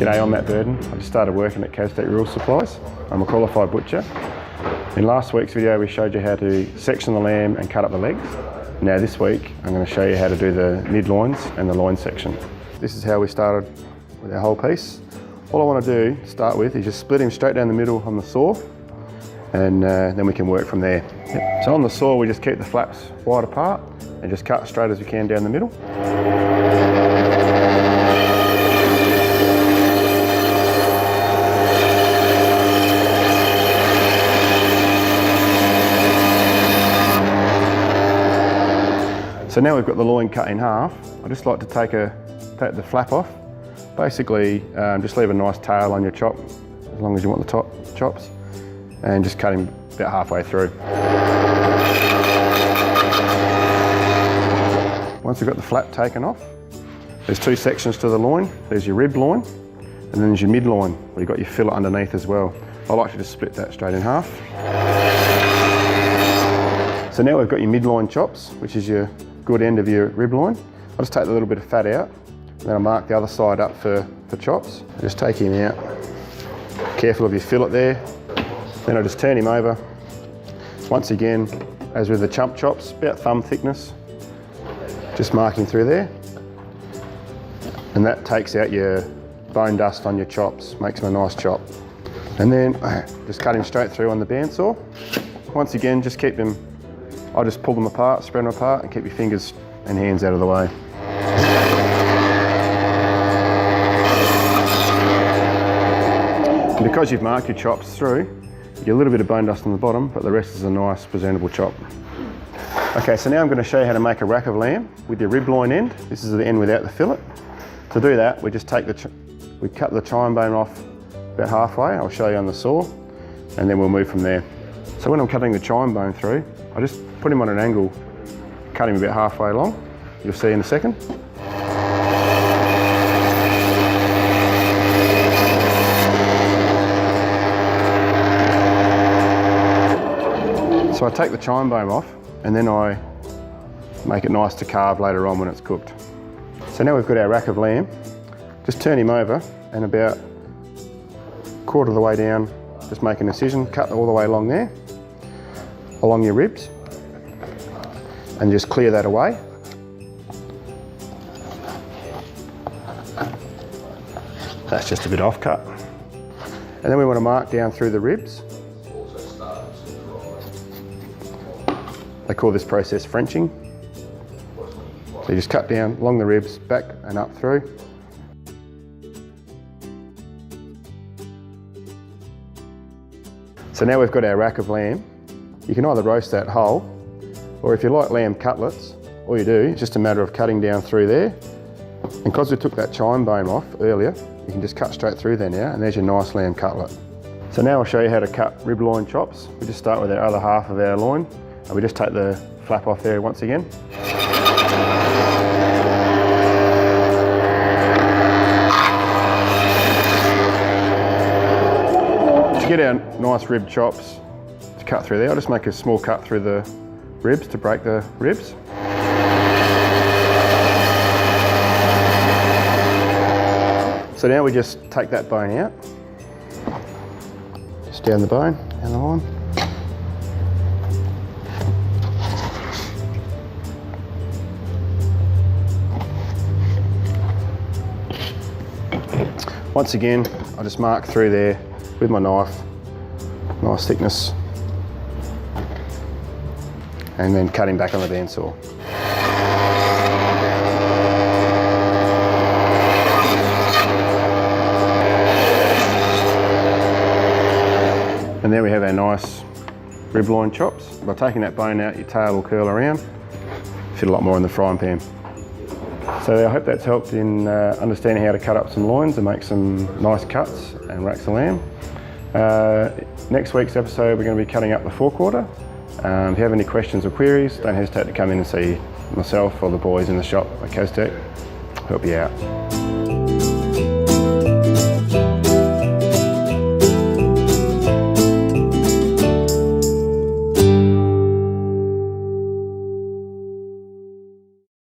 G'day, I'm Matt Burden. I just started working at Carcass Rural Supplies. I'm a qualified butcher. In last week's video we showed you how to section the lamb and cut up the legs. Now this week I'm going to show you how to do the mid-loins and the loin section. This is how we started with our whole piece. All I want to do to start with is just split him straight down the middle on the saw, and then we can work from there. Yep. So on the saw we just keep the flaps wide apart and just cut straight as we can down the middle. So now we've got the loin cut in half. I just like to take the flap off. Basically, just leave a nice tail on your chop, as long as you want the top chops, and just cut him about halfway through. Once we've got the flap taken off, there's two sections to the loin. There's your rib loin, and then there's your mid loin, where you've got your fillet underneath as well. I like to just split that straight in half. So now we've got your mid loin chops, which is your good end of your rib loin. I'll just take the little bit of fat out, and then I'll mark the other side up for chops. Just take him out. Careful of your fillet there. Then I'll just turn him over. Once again, as with the chump chops, about thumb thickness. Just marking through there. And that takes out your bone dust on your chops, makes them a nice chop. And then just cut him straight through on the bandsaw. Once again, just keep them, I'll just pull them apart, spread them apart, and keep your fingers and hands out of the way. And because you've marked your chops through, you get a little bit of bone dust on the bottom, but the rest is a nice, presentable chop. Okay, so now I'm going to show you how to make a rack of lamb with your rib loin end. This is the end without the fillet. To do that, we just take we cut the chine bone off about halfway. I'll show you on the saw, and then we'll move from there. So when I'm cutting the chine bone through, I just put him on an angle, cut him about halfway long. You'll see in a second. So I take the chine bone off, and then I make it nice to carve later on when it's cooked. So now we've got our rack of lamb. Just turn him over, and about a quarter of the way down, just make an incision, cut all the way along there, along your ribs, and just clear that away. That's just a bit off cut. And then we want to mark down through the ribs. They call this process Frenching. So you just cut down along the ribs, back and up through. So now we've got our rack of lamb. You can either roast that whole, or if you like lamb cutlets, all you do is just a matter of cutting down through there. And because we took that chine bone off earlier, you can just cut straight through there now, and there's your nice lamb cutlet. So now I'll show you how to cut rib loin chops. We just start with our other half of our loin, and we just take the flap off there once again. To get our nice rib chops to cut through there, I'll just make a small cut through the ribs to break the ribs. So now we just take that bone out, just down the bone, down the line. Once again, I just mark through there with my knife, nice thickness, and then cut him back on the bandsaw. And there we have our nice rib loin chops. By taking that bone out, your tail will curl around, fit a lot more in the frying pan. So I hope that's helped in understanding how to cut up some loins and make some nice cuts and racks of lamb. Next week's episode we're going to be cutting up the forequarter. If you have any questions or queries, don't hesitate to come in and see myself or the boys in the shop at Carcass. Help you out.